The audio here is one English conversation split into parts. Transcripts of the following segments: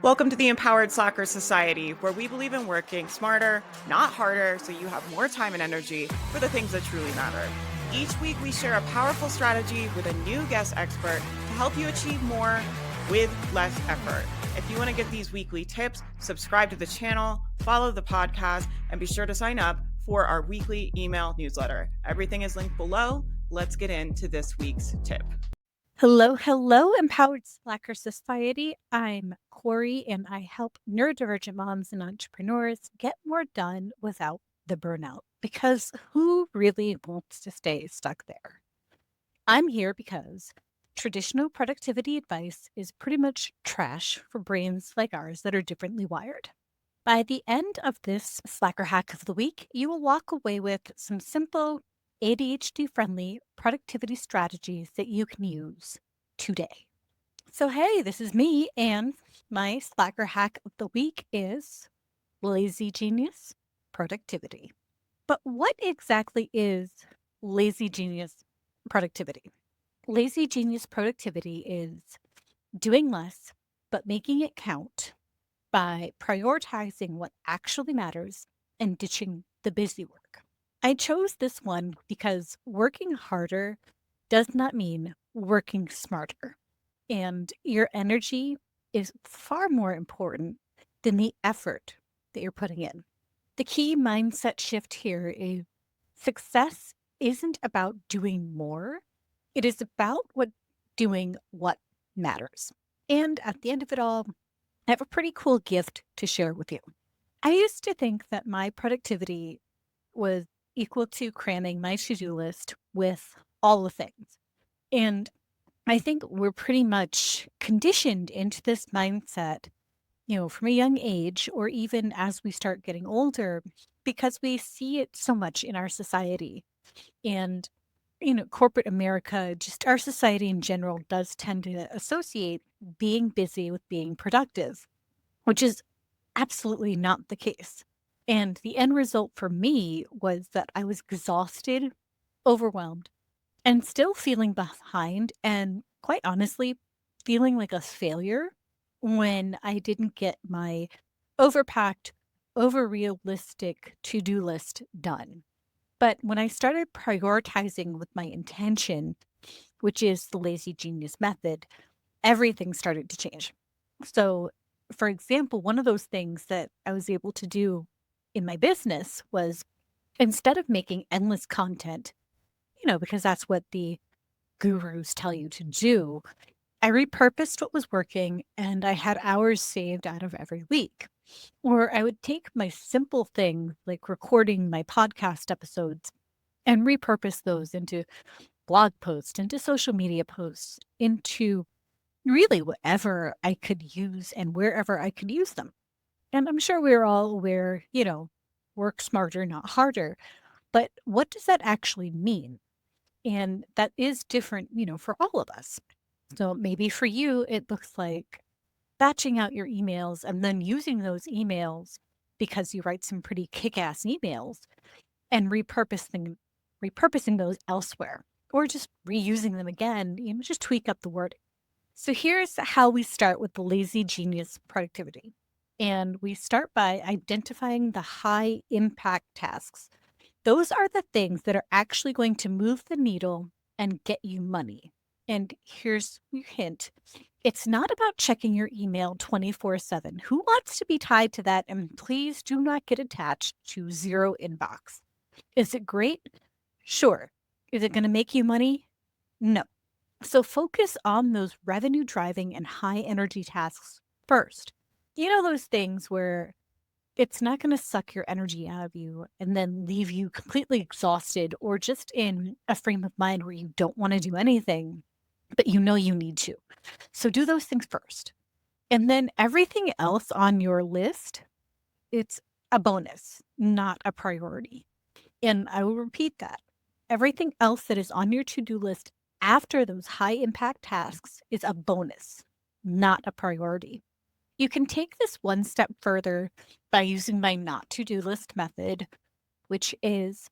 Welcome to the Empowered Slacker Society, where we believe in working smarter, not harder, so you have more time and energy for the things that truly matter. Each week, we share a powerful strategy with a new guest expert to help you achieve more with less effort. If you want to get these weekly tips, subscribe to the channel, follow the podcast, and be sure to sign up for our weekly email newsletter. Everything is linked below. Let's get into this week's tip. Hello, Empowered Slacker Society. I'm Kori, and I help neurodivergent moms and entrepreneurs get more done without the burnout. Because who really wants to stay stuck there? I'm here because traditional productivity advice is pretty much trash for brains like ours that are differently wired. By the end of this Slacker Hack of the Week, you will walk away with some simple ADHD-friendly productivity strategies that you can use today. So, hey, this is me, and my Slacker Hack of the Week is Lazy Genius Productivity. But what exactly is Lazy Genius Productivity? Lazy Genius Productivity is doing less, but making it count by prioritizing what actually matters and ditching the busy work. I chose this one because working harder does not mean working smarter. And your energy is far more important than the effort that you're putting in. The key mindset shift here is success isn't about doing more. It is about doing what matters. And at the end of it all, I have a pretty cool gift to share with you. I used to think that my productivity was equal to cramming my to-do list with all the things. And I think we're pretty much conditioned into this mindset, from a young age or even as we start getting older, because we see it so much in our society. And, corporate America, just our society in general, does tend to associate being busy with being productive, which is absolutely not the case. And the end result for me was that I was exhausted, overwhelmed, and still feeling behind, and quite honestly, feeling like a failure when I didn't get my overpacked, over realistic to do list done. But when I started prioritizing with my intention, which is the lazy genius method, everything started to change. So, for example, one of those things that I was able to do in my business was instead of making endless content, because that's what the gurus tell you to do, I repurposed what was working and I had hours saved out of every week. Or I would take my simple things like recording my podcast episodes and repurpose those into blog posts, into social media posts, into really whatever I could use and wherever I could use them. And I'm sure we're all aware, work smarter, not harder. But what does that actually mean? And that is different, for all of us. So maybe for you, it looks like batching out your emails and then using those emails because you write some pretty kick-ass emails and repurposing those elsewhere or just reusing them again, just tweak up the wording. So here's how we start with the lazy genius productivity. And we start by identifying the high impact tasks. Those are the things that are actually going to move the needle and get you money. And here's your hint. It's not about checking your email 24/7. Who wants to be tied to that? And please do not get attached to zero inbox. Is it great? Sure. Is it going to make you money? No. So focus on those revenue driving and high energy tasks first. Those things where it's not going to suck your energy out of you and then leave you completely exhausted or just in a frame of mind where you don't want to do anything, but you need to. So do those things first. And then everything else on your list, it's a bonus, not a priority. And I will repeat that. Everything else that is on your to-do list after those high impact tasks is a bonus, not a priority. You can take this one step further by using my not to-do list method, which is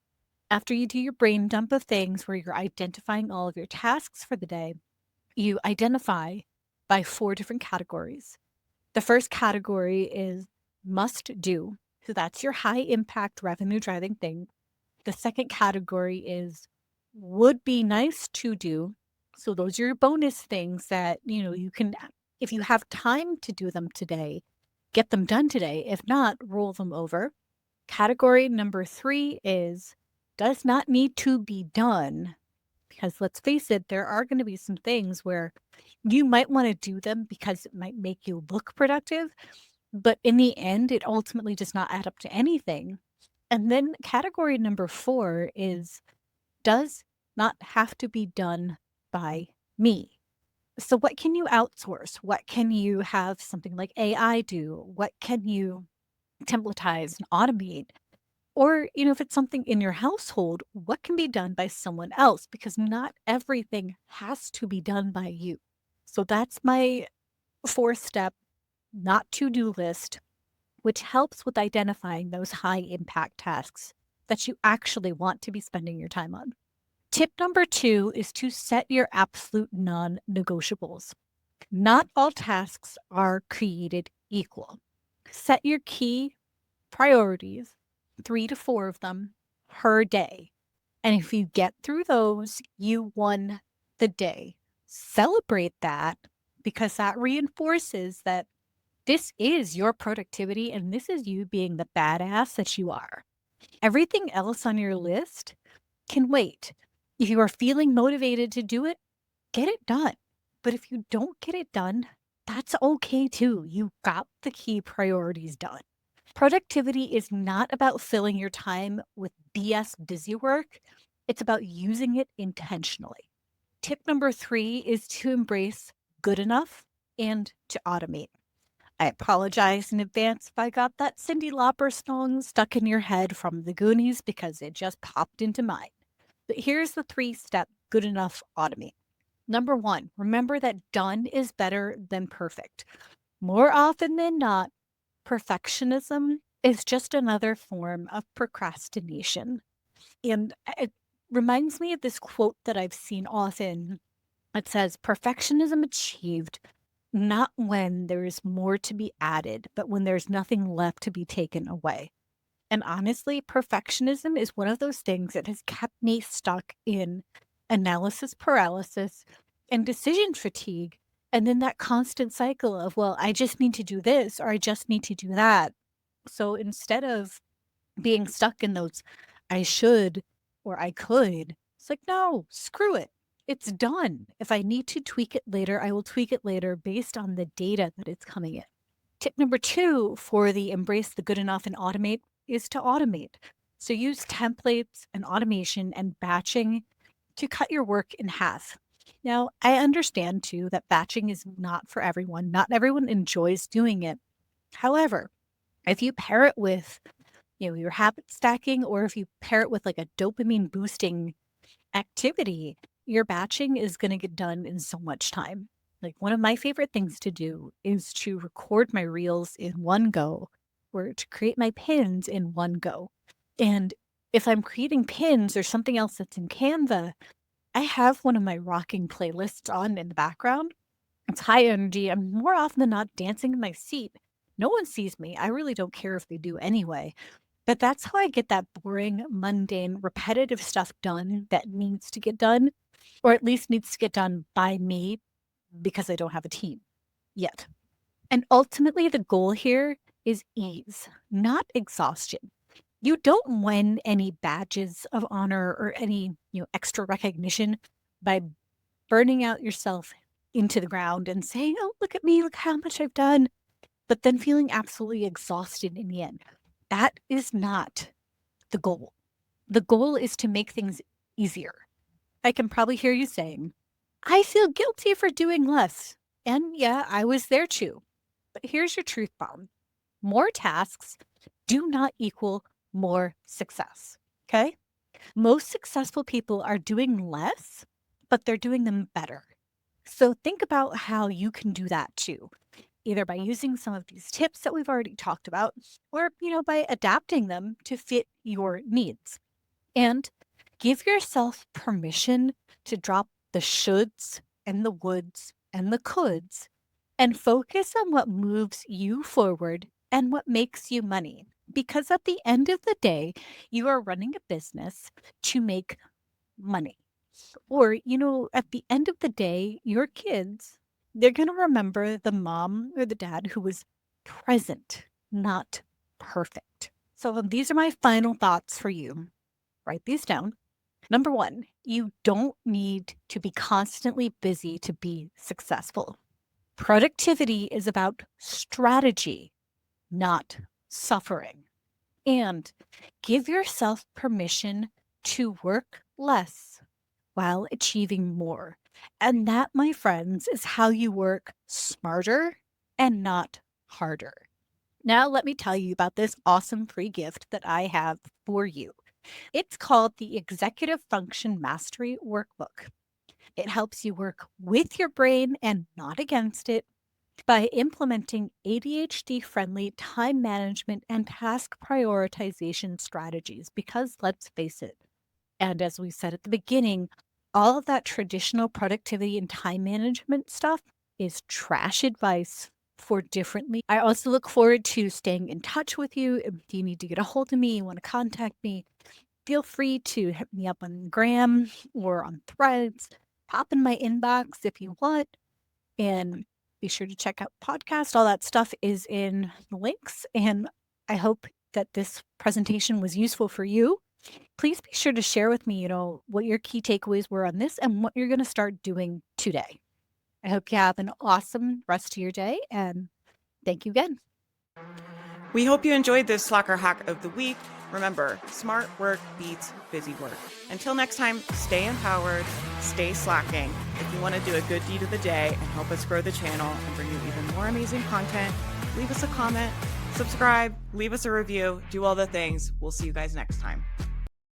after you do your brain dump of things where you're identifying all of your tasks for the day, you identify by 4 different categories The first category is must do. So that's your high impact revenue driving thing. The second category is would be nice to do. So those are your bonus things that, you can, if you have time to do them today, get them done today. If not, roll them over. Category number 3 is does not need to be done. Because let's face it, there are going to be some things where you might want to do them because it might make you look productive, but in the end, it ultimately does not add up to anything. And then category number 4 is does not have to be done by me. So, what can you outsource? What can you have something like AI do? What can you templatize and automate? Or, if it's something in your household, what can be done by someone else? Because not everything has to be done by you. So, that's my 4th step, not to do list, which helps with identifying those high impact tasks that you actually want to be spending your time on. Tip number 2 is to set your absolute non negotiables. Not all tasks are created equal. Set your key priorities, 3 to 4 of them per day. And if you get through those, you won the day. Celebrate that because that reinforces that this is your productivity and this is you being the badass that you are. Everything else on your list can wait. If you are feeling motivated to do it, get it done. But if you don't get it done, that's okay too. You got the key priorities done. Productivity is not about filling your time with BS busy work. It's about using it intentionally. Tip number 3 is to embrace good enough and to automate. I apologize in advance if I got that Cyndi Lauper song stuck in your head from the Goonies because it just popped into mind. But here's the 3-step good enough automate. Number 1, remember that done is better than perfect. More often than not, perfectionism is just another form of procrastination. And it reminds me of this quote that I've seen often. It says, perfectionism achieved not when there is more to be added, but when there's nothing left to be taken away. And honestly, perfectionism is one of those things that has kept me stuck in analysis paralysis and decision fatigue. And then that constant cycle of, well, I just need to do this or I just need to do that. So instead of being stuck in those, I should or I could, it's like, no, screw it. It's done. If I need to tweak it later, I will tweak it later based on the data that it's coming in. Tip number 2 for the embrace the good enough and automate is to automate. So use templates and automation and batching to cut your work in half. Now, I understand too that batching is not for everyone. Not everyone enjoys doing it. However, if you pair it with, your habit stacking, or if you pair it with like a dopamine boosting activity, your batching is going to get done in so much time. Like one of my favorite things to do is to record my reels in one go or to create my pins in one go. And if I'm creating pins or something else that's in Canva, I have one of my rocking playlists on in the background. It's high energy. I'm more often than not dancing in my seat. No one sees me. I really don't care if they do anyway. But that's how I get that boring, mundane, repetitive stuff done that needs to get done, or at least needs to get done by me because I don't have a team yet. And ultimately, the goal here is ease, not exhaustion. You don't win any badges of honor or any, extra recognition by burning out yourself into the ground and saying, "Oh, look at me, look how much I've done," but then feeling absolutely exhausted in the end. That is not the goal. The goal is to make things easier. I can probably hear you saying, I feel guilty for doing less. And yeah, I was there too. But here's your truth bomb. More tasks do not equal more success. Okay? Most successful people are doing less, but they're doing them better. So think about how you can do that too, either by using some of these tips that we've already talked about, or, by adapting them to fit your needs. And give yourself permission to drop the shoulds and the woulds and the coulds and focus on what moves you forward and what makes you money. Because at the end of the day, you are running a business to make money. Or, at the end of the day, your kids, they're going to remember the mom or the dad who was present, not perfect. So these are my final thoughts for you. Write these down. Number one, you don't need to be constantly busy to be successful. Productivity is about strategy, not suffering. And give yourself permission to work less while achieving more. And that, my friends, is how you work smarter and not harder. Now, let me tell you about this awesome free gift that I have for you. It's called the Executive Function Mastery Workbook. It helps you work with your brain and not against it by implementing ADHD-friendly time management and task prioritization strategies. Because let's face it, and as we said at the beginning, all of that traditional productivity and time management stuff is trash advice for differently. I also look forward to staying in touch with you. If you need to get a hold of me, you want to contact me, feel free to hit me up on Gram or on Threads. Pop in my inbox if you want. And be sure to check out podcast. All that stuff is in the links. And I hope that this presentation was useful for you. Please be sure to share with me, what your key takeaways were on this and what you're going to start doing today. I hope you have an awesome rest of your day, and thank you again. We hope you enjoyed this Slacker hack of the week. Remember, smart work beats busy work. Until next time, stay empowered, stay slacking. If you want to do a good deed of the day and help us grow the channel and bring you even more amazing content, leave us a comment, subscribe, leave us a review, do all the things. We'll see you guys next time.